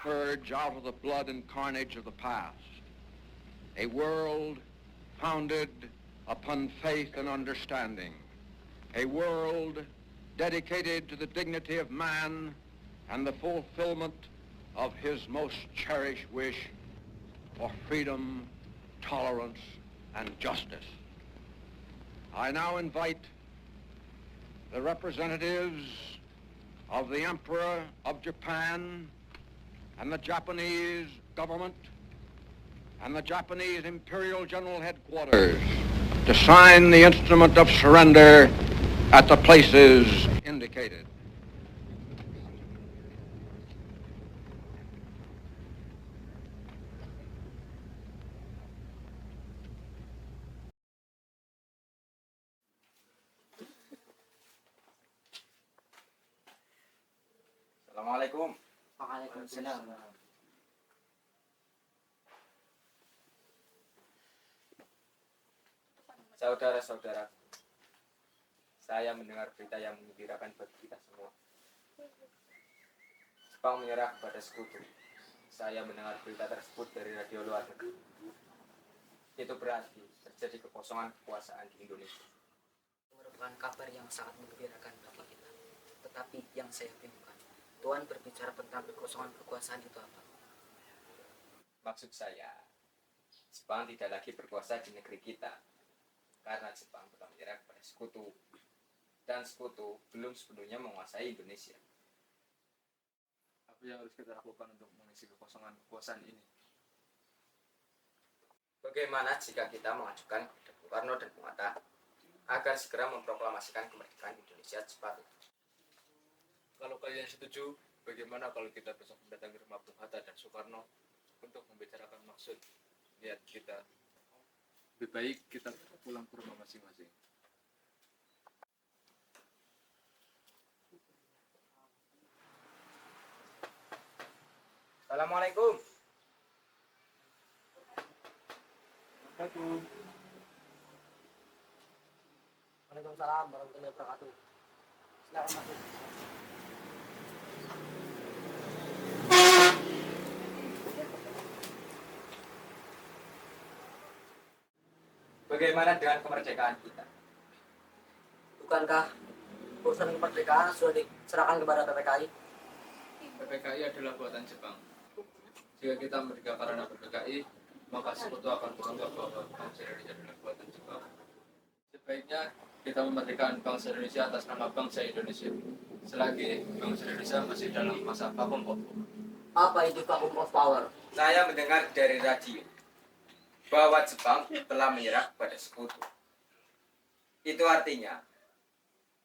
purge out of the blood and carnage of the past. A world founded upon faith and understanding. A world dedicated to the dignity of man and the fulfillment of his most cherished wish for freedom, tolerance, and justice. I now invite the representatives of the Emperor of Japan and the Japanese government and the Japanese Imperial General Headquarters to sign the instrument of surrender at the places indicated. Assalamualaikum. Waalaikumsalam. Saudara-saudara, saya mendengar berita yang menggembirakan bagi kita semua. Jepang menyerah kepada sekutu. Saya mendengar berita tersebut dari radio luar negeri. Itu berarti terjadi kekosongan kekuasaan di Indonesia. Merupakan kabar yang sangat menggembirakan bagi kita. Tetapi yang saya bingungkan, Tuhan berbicara tentang kekosongan kekuasaan itu apa? Maksud saya, Jepang tidak lagi berkuasa di negeri kita. Karena Jepang telah menyerah kepada sekutu. Dan sekutu belum sepenuhnya menguasai Indonesia. Apa yang harus kita lakukan untuk mengisi kekosongan kekuasaan ini? Bagaimana jika kita mengajukan kepada Bung Karno dan Bung Hatta agar segera memproklamasikan kemerdekaan Indonesia secepatnya? Kalau kalian setuju, bagaimana kalau kita besok mendatangi rumah Bung Hatta dan Soekarno untuk membicarakan maksud niat kita? Lebih baik kita pulang ke rumah masing-masing. Assalamualaikum. Waalaikumsalam warahmatullahi wabarakatuh. Silakan masuk. Bagaimana dengan kemerdekaan kita? Bukankah urusan kemerdekaan sudah diserahkan kepada PPKI? PPKI adalah buatan Jepang. Jika kita merdeka karena PPKI, maka sekutu akan menganggap bahwa bangsa Indonesia adalah buatan Jepang. Sebaiknya kita memerdekakan bangsa Indonesia atas nama bangsa Indonesia. Selagi bangsa Indonesia masih dalam masa vakum of power. Apa itu vacuum of power? Saya mendengar dari radio bahwa Jepang telah menyerah kepada sekutu. Itu artinya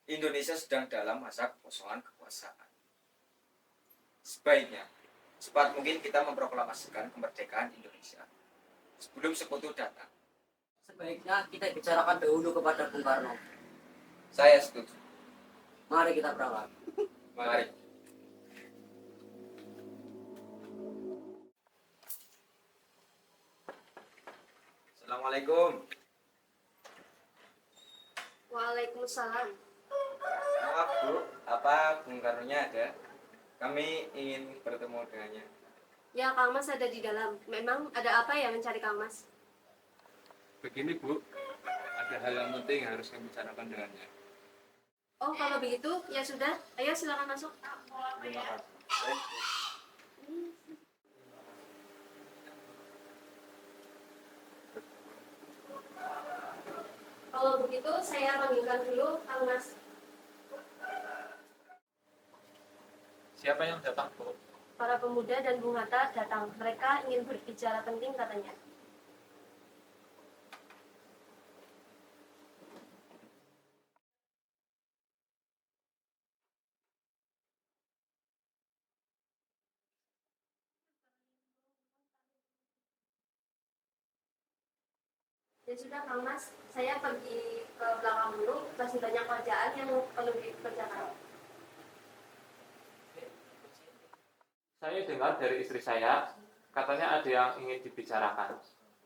Indonesia sedang dalam masa kekosongan kekuasaan. Sebaiknya cepat mungkin kita memproklamasikan kemerdekaan Indonesia sebelum sekutu datang. Sebaiknya kita bicarakan dahulu kepada Bung Karno. Saya setuju. Mari kita berangkat. Mari. Assalamualaikum. Waalaikumsalam. Maaf Bu, apa Bung Karno-nya ada? Kami ingin bertemu dengannya. Ya, Kang Mas ada di dalam. Memang ada apa ya mencari Kang Mas? Begini Bu, ada hal yang penting yang harus kami bicarakan dengannya. Oh, kalau begitu ya sudah. Ayo silakan masuk. Terima kasih. Kalau begitu saya panggilkan dulu Kang Mas. Siapa yang datang Bu? Para pemuda dan Bung Hatta datang. Mereka ingin berbicara penting katanya. Ya sudah Kang Mas, saya pergi ke belakang dulu. Masih banyak kerjaan yang perlu dikerjakan. Saya dengar dari istri saya, katanya ada yang ingin dibicarakan.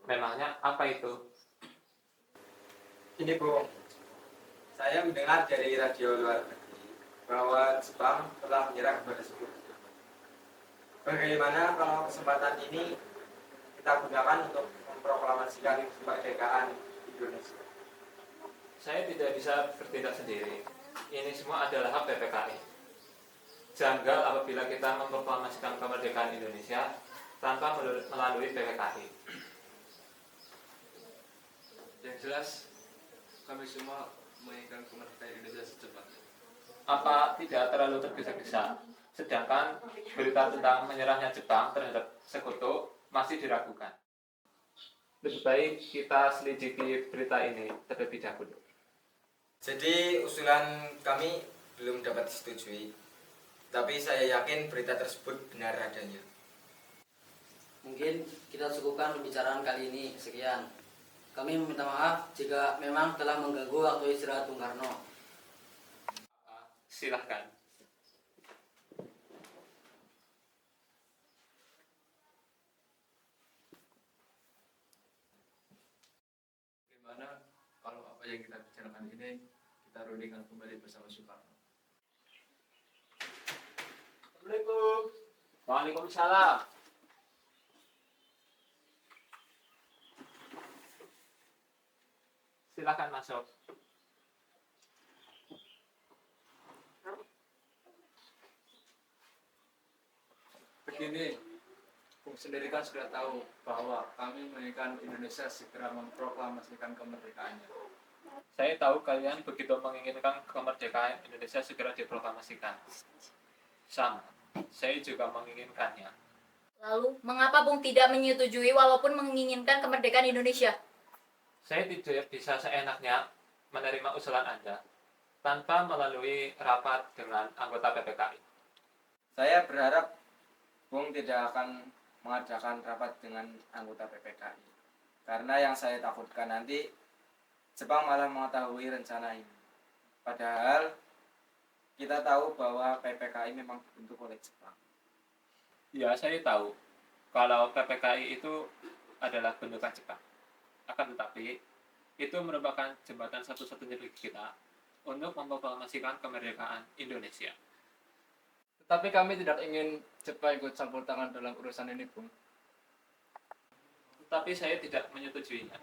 Memangnya apa itu? Ini Bu, saya mendengar dari radio luar negeri bahwa Jepang telah menyerah kepada sekutu. Bagaimana kalau kesempatan ini kita gunakan untuk memproklamasikan kemerdekaan Indonesia? Saya tidak bisa bertindak sendiri. Ini semua adalah hak PPKI. Janggal apabila kita memproklamasikan kemerdekaan Indonesia tanpa melalui PPKI. Yang jelas, kami semua menginginkan kemerdekaan Indonesia secepatnya. Apa tidak terlalu tergesa-gesa? Sedangkan berita tentang menyerahnya Jepang terhadap sekutu masih diragukan. Lebih baik kita selidiki berita ini terlebih dahulu. Jadi usulan kami belum dapat disetujui, tapi saya yakin berita tersebut benar adanya. Mungkin kita cukupkan pembicaraan kali ini. Sekian. Kami meminta maaf jika memang telah mengganggu waktu istirahat Bung Karno. Silahkan. Bagaimana kalau apa yang kita bicarakan ini kita rundingkan kembali bersama Soekarno? Assalamualaikum. Waalaikumsalam. Silahkan masuk. Begini, Bung sendiri kan sudah tahu bahwa kami menginginkan Indonesia segera memproklamasikan kemerdekaannya. Saya tahu kalian begitu menginginkan kemerdekaan Indonesia segera diproklamasikan. Sama, saya juga menginginkannya. Lalu, mengapa Bung tidak menyetujui walaupun menginginkan kemerdekaan Indonesia? Saya tidak bisa seenaknya menerima usulan Anda tanpa melalui rapat dengan anggota PPKI. Saya berharap Bung tidak akan mengadakan rapat dengan anggota PPKI. Karena yang saya takutkan nanti Jepang malah mengetahui rencana ini. Padahal kita tahu bahwa PPKI memang dibentuk oleh Jepang. Ya, saya tahu kalau PPKI itu adalah bentukan Jepang. Akan tetapi, itu merupakan jembatan satu-satunya bagi kita untuk memproklamasikan kemerdekaan Indonesia. Tetapi kami tidak ingin Jepang ikut campur tangan dalam urusan ini, Bung. Tetapi saya tidak menyetujuinya.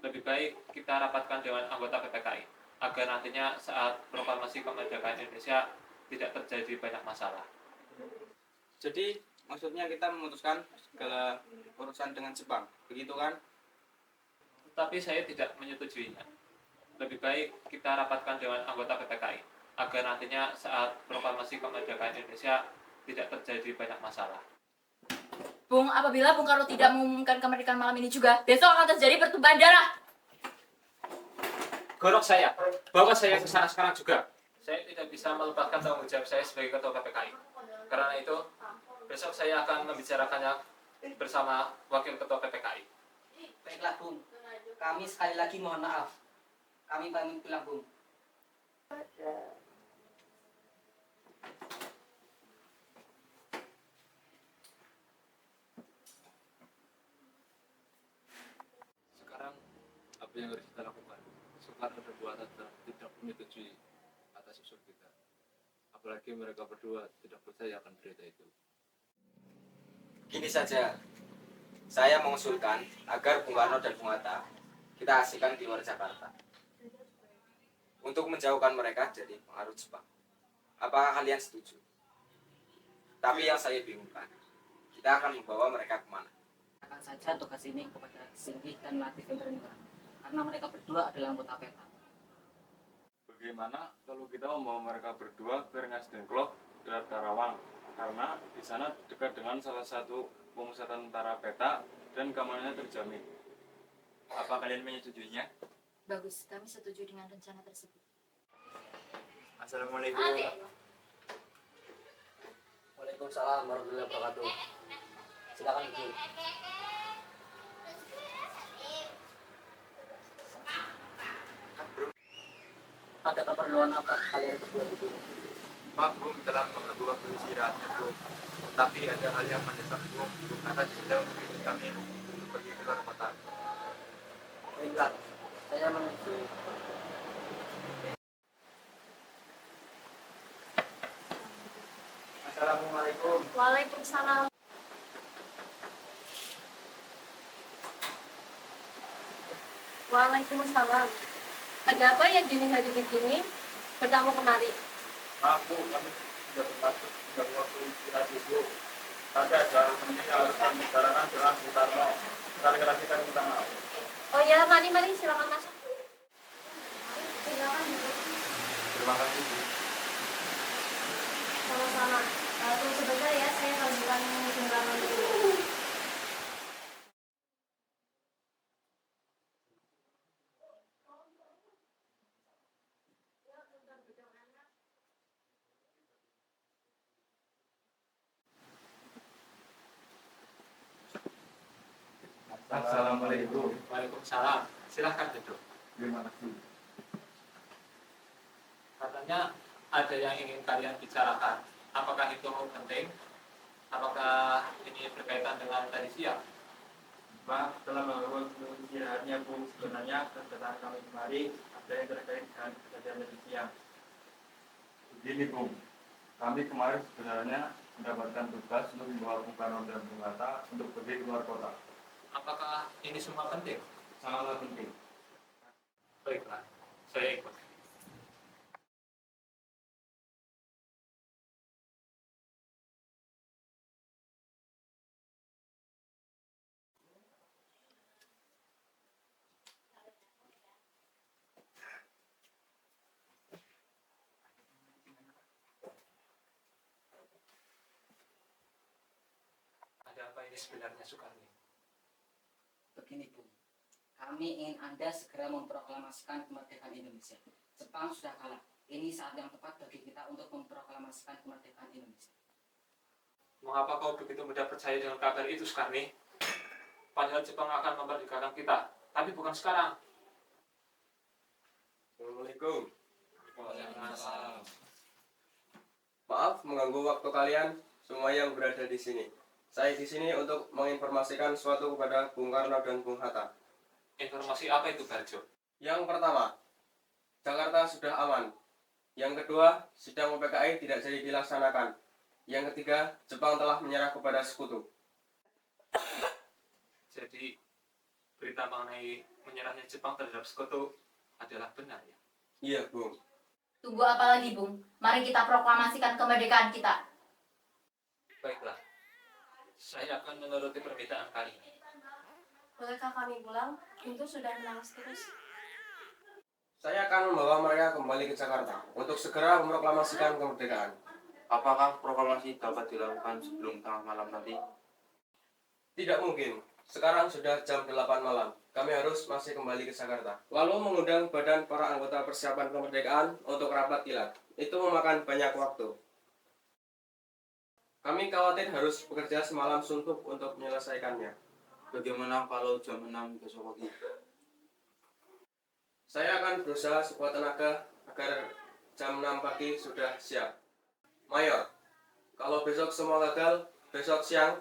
Lebih baik kita rapatkan dengan anggota PPKI, agar nantinya saat proklamasi kemerdekaan Indonesia tidak terjadi banyak masalah. Jadi maksudnya kita memutuskan segala urusan dengan Jepang, begitu kan? Tetapi saya tidak menyetujuinya. Lebih baik kita rapatkan dengan anggota PPKI, agar nantinya saat proklamasi kemerdekaan Indonesia tidak terjadi banyak masalah. Bung, apabila Bung Karno tidak mengumumkan kemerdekaan malam ini juga, besok akan terjadi pertumpahan darah. Gorok saya, bawa saya ke sana sekarang juga. Saya tidak bisa melepaskan tanggung jawab saya sebagai ketua PPKI. Karena itu, besok saya akan membicarakannya bersama wakil ketua PPKI. Baiklah, Bung. Kami sekali lagi mohon maaf. Kami pamit pulang, Bung. Sekarang apa yang harus kita lakukan? Soekarno dan Bu Hatta tidak menyetujui atas usul kita. Apalagi mereka berdua tidak percaya akan berita itu. Gini saja, saya mengusulkan agar Bung Karno dan Bung Hatta kita asingkan di luar Jakarta untuk menjauhkan mereka dari pengaruh Jepang. Apakah kalian setuju? Tapi yang saya bingungkan, kita akan membawa mereka kemana? Akan saja tugas ini kepada Singgih dan Latif Hendrika, karena mereka berdua adalah anggota PETA. Bagaimana kalau kita membawa mereka berdua ke Rengas Dengklok ke Karawang, karena di sana dekat dengan salah satu pemusatan tentara PETA dan keamanannya terjamin. Apa kalian menyetujuinya? Bagus, kami setuju dengan rencana tersebut. Assalamualaikum. Waalaikumsalam warahmatullahi wabarakatuh. Silakan, Bu. Ada keperluan apa kalian berdua di sini? Pak, Bung telah mengganggu waktu istirahatnya, Bung. Tapi ada hal yang mendesak, Bung. Bung Hatta tidak memilih kami untuk pergi ke luar kota. Baiklah, saya mengerti. Assalamualaikum. Waalaikumsalam. Waalaikumsalam. Waalaikumsalam. Ada apa ya dini hari begini? Bertamu kemari. Aku kami sudah bermaksud sejak waktu istirahat itu. Tapi ada penting yang harus kami bicarakan dengan Bung Karno. Sekali-kali kita minta maaf. Oh ya, mari silakan masuk. Silakan duduk. Terima kasih, Bu. Sama-sama. Tunggu sebentar ya, saya lanjutkan undangan dulu. Assalamualaikum. Waalaikumsalam. Silahkan duduk. Terima kasih. Katanya ada yang ingin kalian bicarakan. Apakah itu penting? Apakah ini berkaitan dengan tadi siang? Pak, setelah melakukan istirahatnya, Bu, sebenarnya kedatangan kami kemari ada yang terkait dengan kejadian tadi siang. Begini, Bu, kami kemarin sebenarnya mendapatkan tugas untuk membawa Bung Karno dan Bung Hatta untuk pergi ke luar kota. Apakah ini semua penting? Sangatlah penting. Baiklah, saya ikut. Ada apa ini sebenarnya, Sukarni? Begini Bung, kami ingin Anda segera memproklamasikan kemerdekaan Indonesia. Jepang sudah kalah. Ini saat yang tepat bagi kita untuk memproklamasikan kemerdekaan Indonesia. Mengapa kau begitu mudah percaya dengan kabar itu, Sukarni? Padahal Jepang akan memerdekakan kita, tapi bukan sekarang. Assalamualaikum. Maaf mengganggu waktu kalian semua yang berada di sini. Saya di sini untuk menginformasikan sesuatu kepada Bung Karno dan Bung Hatta. Informasi apa itu, Barjo? Yang pertama, Jakarta sudah aman. Yang kedua, sidang PPKI tidak jadi dilaksanakan. Yang ketiga, Jepang telah menyerah kepada sekutu. Jadi, berita mengenai menyerahnya Jepang terhadap sekutu adalah benar ya? Iya, Bung. Tunggu apa lagi, Bung? Mari kita proklamasikan kemerdekaan kita. Baiklah, saya akan menuruti permintaan kalian. Bolehkah kami pulang? Pintu sudah menangis terus. Saya akan membawa mereka kembali ke Jakarta untuk segera memproklamasikan kemerdekaan. Apakah proklamasi dapat dilakukan sebelum tengah malam nanti? Tidak mungkin. Sekarang sudah jam 8 malam. Kami harus masih kembali ke Jakarta. Lalu mengundang badan para anggota persiapan kemerdekaan untuk rapat kilat. Itu memakan banyak waktu. Kami khawatir harus bekerja semalam suntuk untuk menyelesaikannya. Bagaimana kalau jam 6 besok pagi? Saya akan berusaha sekuat tenaga agar jam 6 pagi sudah siap. Mayor, kalau besok semua gagal, besok siang,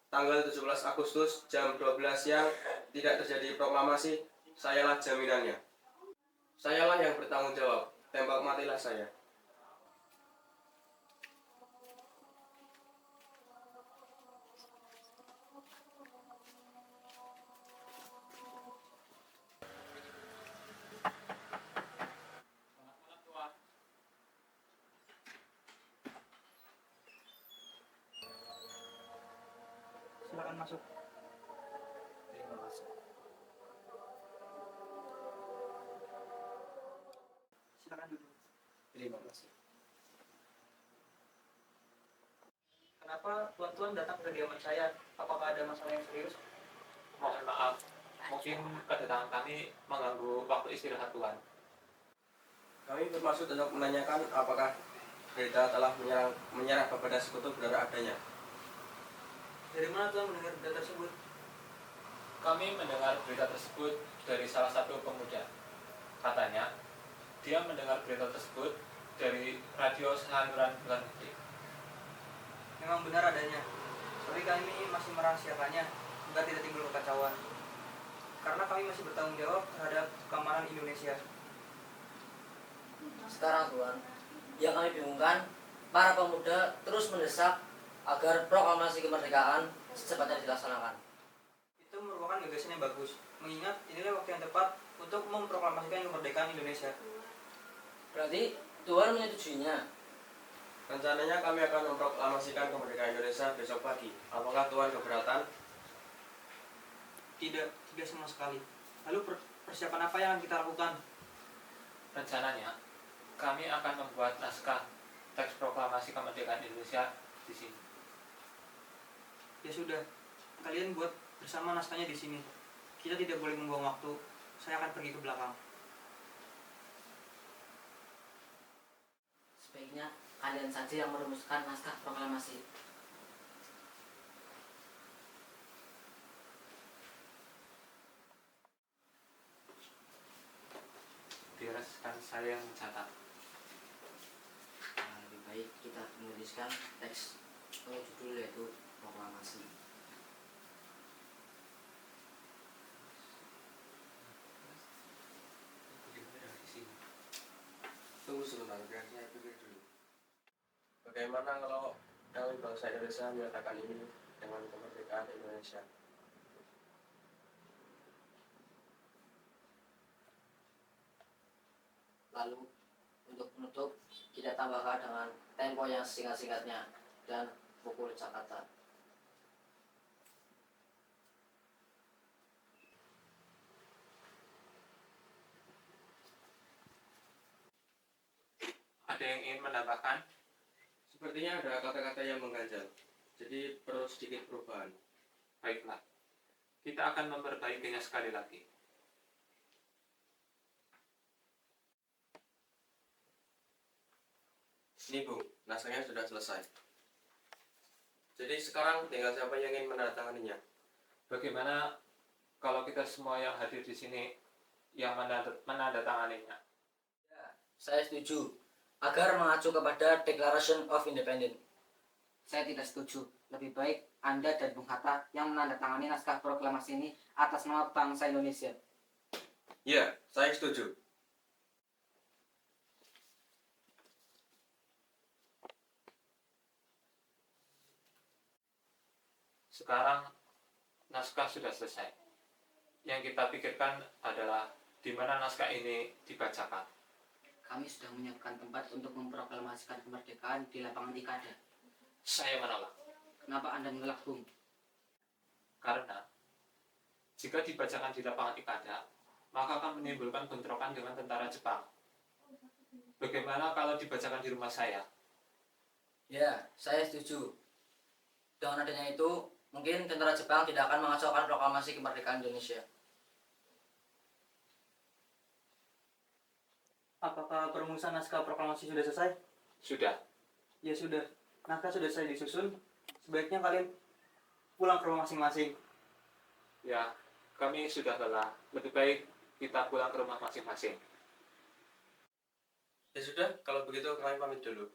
tanggal 17 Agustus jam 12 siang, tidak terjadi proklamasi, sayalah jaminannya. Sayalah yang bertanggung jawab, tembak matilah saya. Silakan masuk. Terima kasih. Silakan duduk. Terima kasih. Kenapa tuan-tuan datang ke kediaman saya? Apakah ada masalah yang serius? Mohon maaf, mungkin kedatangan kami mengganggu waktu istirahat Tuan. Kami bermaksud untuk menanyakan apakah berita telah menyerah kepada sekutu benar adanya. Dari mana tuan mendengar berita tersebut? Kami mendengar berita tersebut dari salah satu pemuda. Katanya, dia mendengar berita tersebut dari radio saluran luar negeri. Memang benar adanya. Tapi kami masih merahasiakannya agar tidak timbul kekacauan. Karena kami masih bertanggung jawab terhadap keamanan Indonesia. Sekarang Tuan, yang kami bingungkan, para pemuda terus mendesak agar proklamasi kemerdekaan secepatnya dilaksanakan. Itu merupakan gagasan yang bagus, mengingat inilah waktu yang tepat untuk memproklamasikan kemerdekaan Indonesia. Berarti Tuhan menyetujuinya. Rencananya kami akan memproklamasikan kemerdekaan Indonesia besok pagi. Apakah Tuhan keberatan? Tidak sama sekali. Lalu persiapan apa yang akan kita lakukan? Rencananya, kami akan membuat naskah teks proklamasi kemerdekaan Indonesia di sini. Ya sudah, kalian buat bersama naskahnya di sini. Kita tidak boleh membuang waktu. Saya akan pergi ke belakang. Sebaiknya kalian saja yang merumuskan naskah proklamasi. Biarkan saya yang mencatat. Nah, lebih baik kita menuliskan teks atau judul yaitu proklamasi. Tunggu sebentar, biar saya pikir dulu. Bagaimana kalau kami bangsa Indonesia menyatakan ini dengan kemerdekaan Indonesia? Lalu untuk penutup kita tambahkan dengan tempo yang singkat-singkatnya dan pukul catatan. Ada yang ingin menambahkan? Sepertinya ada kata-kata yang mengganjal, jadi perlu sedikit perubahan. Baiklah, kita akan memperbaikinya sekali lagi. Ini Bu, naskahnya sudah selesai. Jadi sekarang tinggal siapa yang ingin menandatanganinya? Bagaimana kalau kita semua yang hadir di sini yang menandatanganinya? Ya, saya setuju. Agar mengacu kepada Declaration of Independence. Saya tidak setuju. Lebih baik Anda dan Bung Hatta yang menandatangani naskah proklamasi ini atas nama bangsa Indonesia. Ya, saya setuju. Sekarang naskah sudah selesai. Yang kita pikirkan adalah di mana naskah ini dibacakan. Kami sudah menyiapkan tempat untuk memproklamasikan kemerdekaan di lapangan Ikada. Saya menolak. Kenapa Anda menolak, Bung? Karena jika dibacakan di lapangan Ikada, maka akan menimbulkan bentrokan dengan tentara Jepang. Bagaimana kalau dibacakan di rumah saya? Ya, saya setuju. Dengan adanya itu, mungkin tentara Jepang tidak akan mengacaukan proklamasi kemerdekaan Indonesia. Apakah perumusan naskah proklamasi sudah selesai? Sudah. Ya sudah, naskah sudah selesai disusun. Sebaiknya kalian pulang ke rumah masing-masing. Ya, kami sudah lelah. Lebih baik kita pulang ke rumah masing-masing. Ya sudah, kalau begitu kami pamit dulu.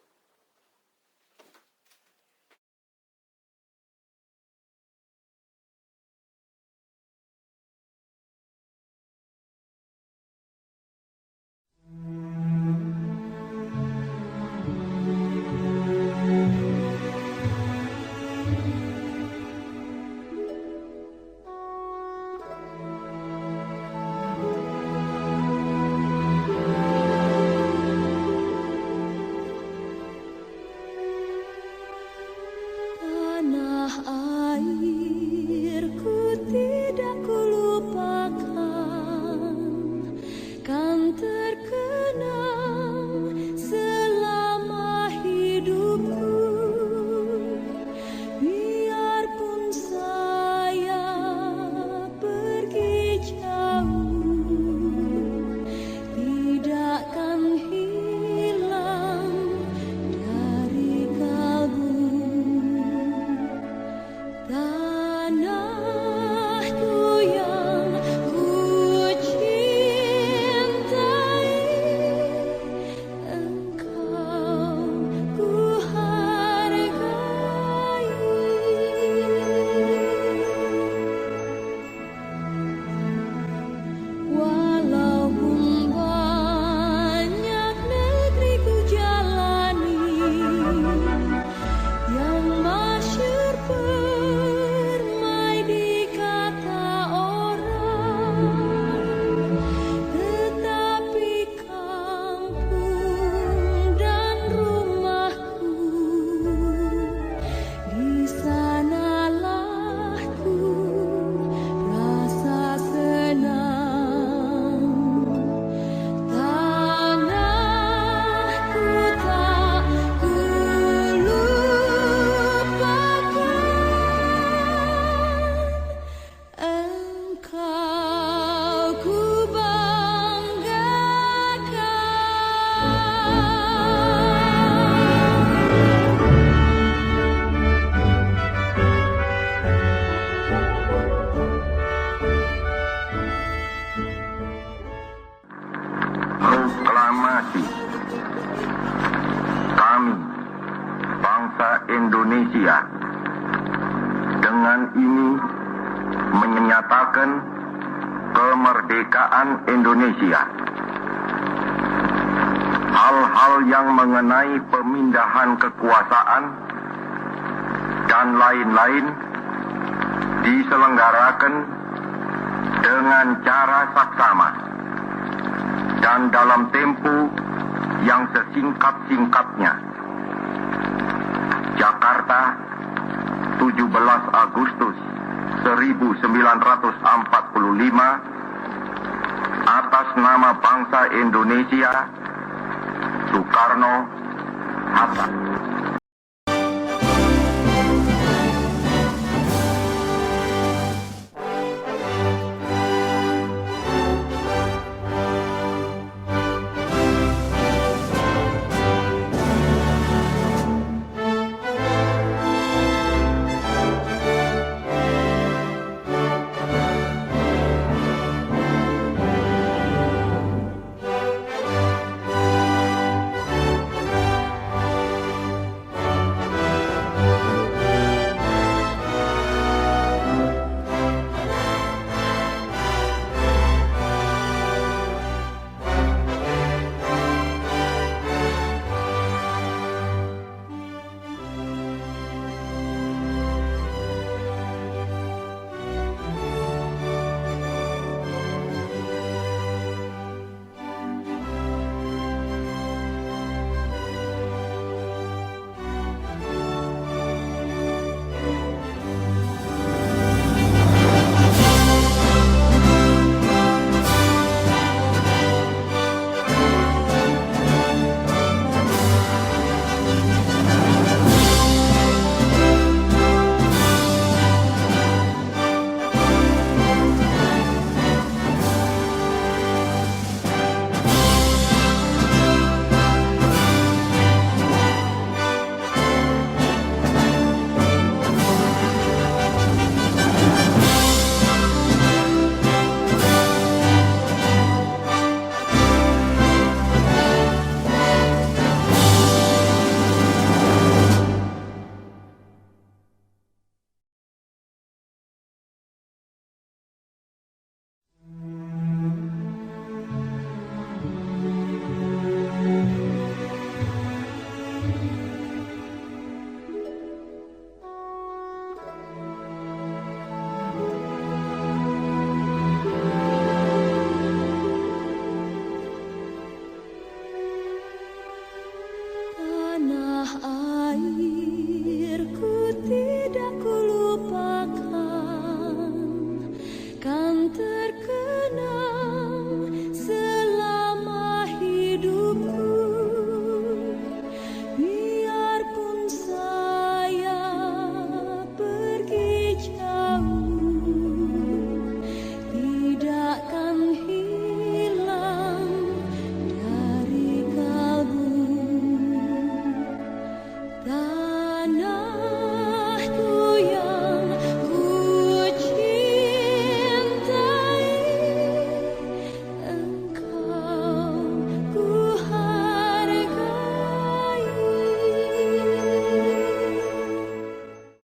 menyuarakan kemerdekaan Indonesia. Hal-hal yang mengenai pemindahan kekuasaan dan lain-lain diselenggarakan dengan cara saksama dan dalam tempo yang sesingkat-singkatnya. Jakarta, 17 Agustus 1945, atas nama bangsa Indonesia, Soekarno Hatta.